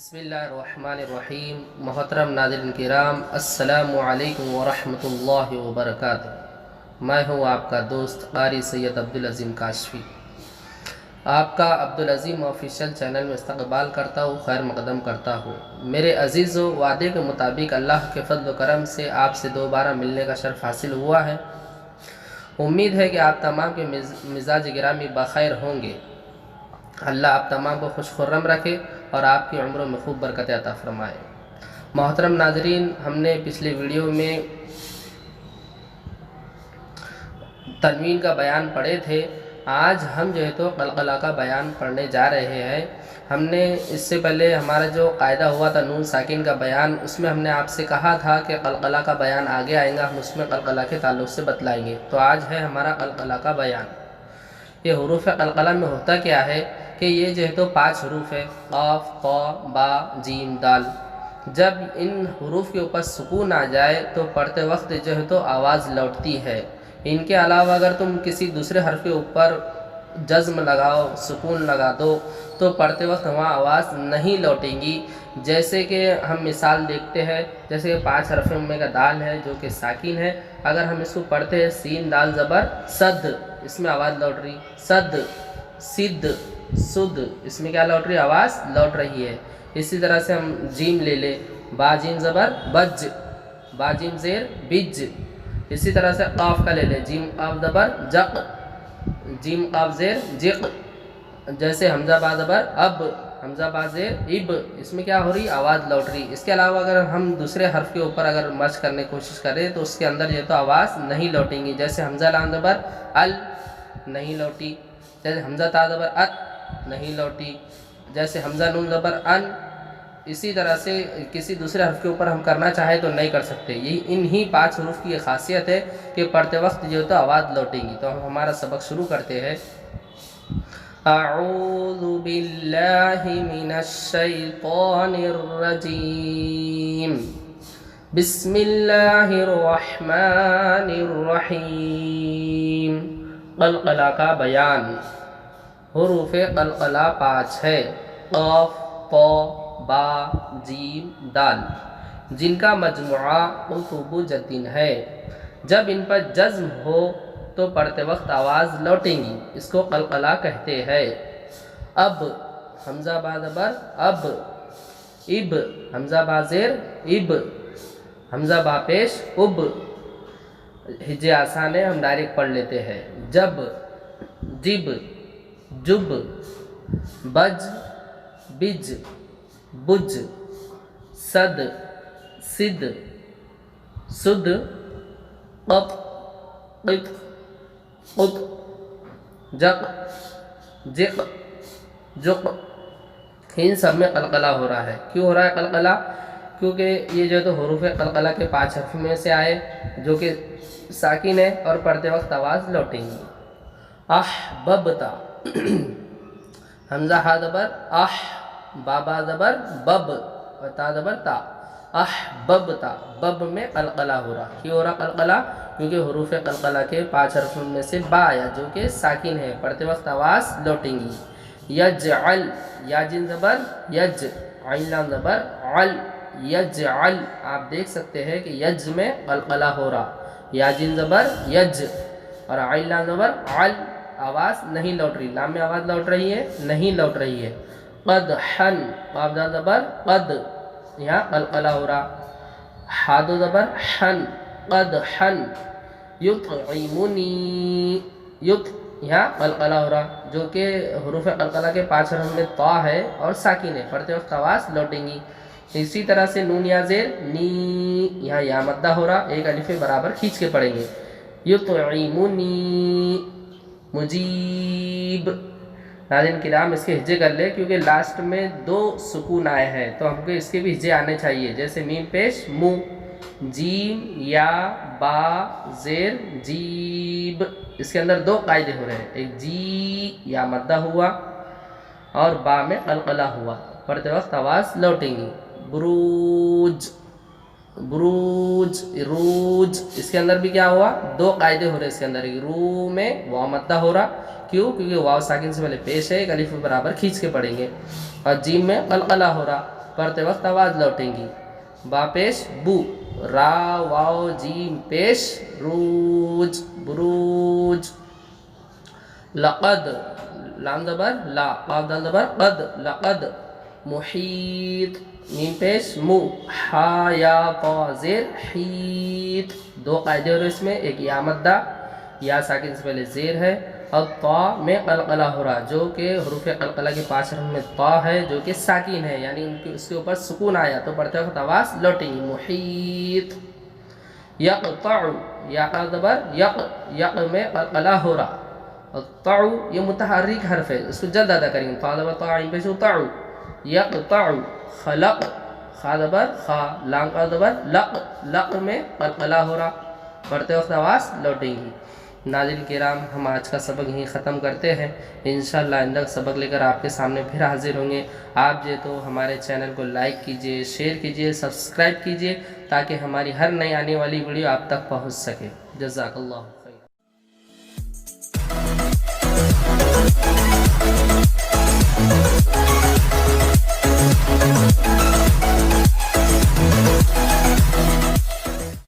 بسم اللہ الرحمن الرحیم۔ محترم ناظرین کرام، السلام علیکم ورحمۃ اللہ وبرکاتہ۔ میں ہوں آپ کا دوست قاری سید عبدالعظیم کاشفی، آپ کا عبدالعظیم آفیشیل چینل میں استقبال کرتا ہوں، خیر مقدم کرتا ہوں۔ میرے عزیزو، وعدے کے مطابق اللہ کے فضل و کرم سے آپ سے دوبارہ ملنے کا شرف حاصل ہوا ہے۔ امید ہے کہ آپ تمام کے مزاج گرامی بخیر ہوں گے۔ اللہ آپ تمام کو خوش خرم رکھے اور آپ کی عمروں میں خوب برکت عطا فرمائے۔ محترم ناظرین، ہم نے پچھلے ویڈیو میں تنوین کا بیان پڑھے تھے۔ آج ہم تو قلقلہ کا بیان پڑھنے جا رہے ہیں۔ ہم نے اس سے پہلے ہمارا جو قاعدہ ہوا تھا نون ساکن کا بیان، اس میں ہم نے آپ سے کہا تھا کہ قلقلہ کا بیان آگے آئے گا، ہم اس میں قلقلہ کے تعلق سے بتلائیں گے۔ تو آج ہے ہمارا قلقلہ کا بیان۔ یہ حروف قلقلہ میں ہوتا کیا ہے کہ یہ تو 5 حروف ہے، قاف، طا، با، جیم، دال۔ جب ان حروف کے اوپر سکون آ جائے تو پڑھتے وقت تو آواز لوٹتی ہے۔ ان کے علاوہ اگر تم کسی دوسرے حرف کے اوپر جزم لگاؤ، سکون لگا دو تو پڑھتے وقت وہاں آواز نہیں لوٹیں گی۔ جیسے کہ ہم مثال دیکھتے ہیں، جیسے کہ 5 حرف میں کا دال ہے جو کہ ساکن ہے، اگر ہم اس کو پڑھتے ہیں سین دال زبر صد، اس میں آواز لوٹ رہی، صد، صد، سد، اس میں کیا لوٹ رہی؟ آواز لوٹ رہی ہے۔ اسی طرح سے ہم جیم لے لیں، با جیم زبر بج، با جیم زیر بج۔ اسی طرح سے قاف کا لے لیں، جیم قاف زبر جق، جیم قاف زیر جق۔ جیسے حمزہ با زبر اب، حمزہ با زیر اب، اس میں کیا ہو رہی؟ آواز لوٹ رہی۔ اس کے علاوہ اگر ہم دوسرے حرف کے اوپر اگر مشق کرنے کی کوشش کریں تو اس کے اندر تو آواز نہیں لوٹیں گی۔ جیسے حمزہ لام زبر ال، نہیں لوٹی۔ جیسے حمزہ تا زبر ات، نہیں لوٹی۔ جیسے حمزہ نون زبر ان، اسی طرح سے کسی دوسرے حرف کے اوپر ہم کرنا چاہیں تو نہیں کر سکتے۔ یہی انہی 5 حروف کی خاصیت ہے کہ پڑھتے وقت تو آواز لوٹیں گی۔ تو ہم ہمارا سبق شروع کرتے ہیں۔ اعوذ باللہ من الشیطان الرجیم، بسم اللہ الرحمن الرحیم۔ قلقلہ کا بیان۔ حروف قلقلہ 5 ہے، قاف، طا، با، جیم، دال، جن کا مجموعہ قطب جتن ہے۔ جب ان پر جزم ہو تو پڑھتے وقت آواز لوٹیں گی، اس کو قلقلہ کہتے ہیں۔ اب، حمزہ با زبر اب، اب، حمزہ با زیر اب، حمزہ با پیش اب۔ ہجے آسان ہے، ہم ڈائریکٹ پڑھ لیتے ہیں۔ جب، جب، جب، بج، بج، بج، صد، صد، سد، قط، قط، قط، جق، جق، جق۔ ان سب میں قلقلہ ہو رہا ہے۔ کیوں ہو رہا ہے قلقلہ؟ کیونکہ یہ تو حروف قلقلہ کے 5 حرف میں سے آئے جو کہ ساکن ہے اور پڑھتے وقت آواز لوٹیں گی۔ احببتا، حمزہ ہا زبر اح، بابا زبر بب، اور تا زبر تا، احببتا، بب میں قلقلہ ہو رہا۔ کیوں ہو رہا قلقلہ؟ کیونکہ حروف قلقلہ کے 5 حرف میں سے با آیا جو کہ ساکن ہے، پڑھتے وقت آواز لوٹیں گی۔ یجعل، یا جن زبر یج، عین لام زبر عل، یجعل۔ آپ دیکھ سکتے ہیں کہ یج میں قلقلہ ہو رہا، یا جن زبر یج اور عین لام زبر عل، آواز نہیں لوٹ رہی۔ لام میں آواز لوٹ رہی ہے؟ نہیں لوٹ رہی ہے۔ قدحن، قاف دال زبر قد، یہاں قلقلہ ہو رہا، حاد زبر حن، قدحن۔ یطعمنی، یط، یہاں قلقلہ ہو رہا، جو کہ حروف قلقلہ کے 5 حرف میں طا ہے اور ساکن ہے، پڑھتے وقت آواز لوٹیں گی۔ اسی طرح سے نون یا زیر نی، یہاں یا مدہ ہو رہا، ایک الف برابر کھینچ کے پڑھیں گے۔ یطعمنی، مجیب۔ ناظرین کرام، اس کے ہجے کر لے کیونکہ لاسٹ میں 2 سکون آئے ہیں تو ہم کو اس کے بھی ہجے آنے چاہیے۔ جیسے میم پیش مو، جیم یا با زیر جیب، اس کے اندر 2 قاعدے ہو رہے ہیں، ایک جی یا مدہ ہوا اور با میں قلقلہ ہوا، پڑھتے وقت آواز لوٹیں گی۔ بروج، بروج، روج، اس کے اندر بھی کیا ہوا؟ 2 قاعدے ہو رہے اس کے اندر، ایک رو میں واو مدہ ہو رہا، کیوں؟ کیونکہ واو ساکن سے پہلے پیش ہے، ایک الف برابر کھینچ کے پڑھیں گے، اور جیم میں قلقلہ ہو رہا۔ پڑھتے وقت آواز لوٹیں گی. با پیش بو، را واو جیم پیش روج بروج. لقد، لام زبر لا، قاف دال زبر قد، لقد. محیط، میم پیش مو، ہا یا قا زیر حیط. دو قاعدے ہو رہے اس میں، ایک یا مدہ، یا ساکن سے پہلے زیر ہے، اور طا میں قلقلہ ہو رہا جو کہ حروف قلقلہ کے 5 حرف میں طا ہے جو کہ ساکن ہے، یعنی اس کے اوپر سکون آیا تو پڑھتے وقت آواز لوٹیں گی. محیط. یقطع، یا کا زبر یق، یق میں قلقلہ ہو رہا. طع یہ متحرک حرف ہے، اس کو جلد ادا کریں گے. طا زبر طا عین پیش طع. یقطع. خلق، خا زبر خا، لام کا زبر لق، لق میں قلقلہ ہو رہا، پڑھتے وقت آواز لوٹیں گی. ناظرین کرام، ہم آج کا سبق یہیں ختم کرتے ہیں. انشاءاللہ آئندہ سبق لے کر آپ کے سامنے پھر حاضر ہوں گے. آپ جو تو ہمارے چینل کو لائک کیجئے، شیئر کیجئے، سبسکرائب کیجئے تاکہ ہماری ہر نئی آنے والی ویڈیو آپ تک پہنچ سکے. جزاک اللہ.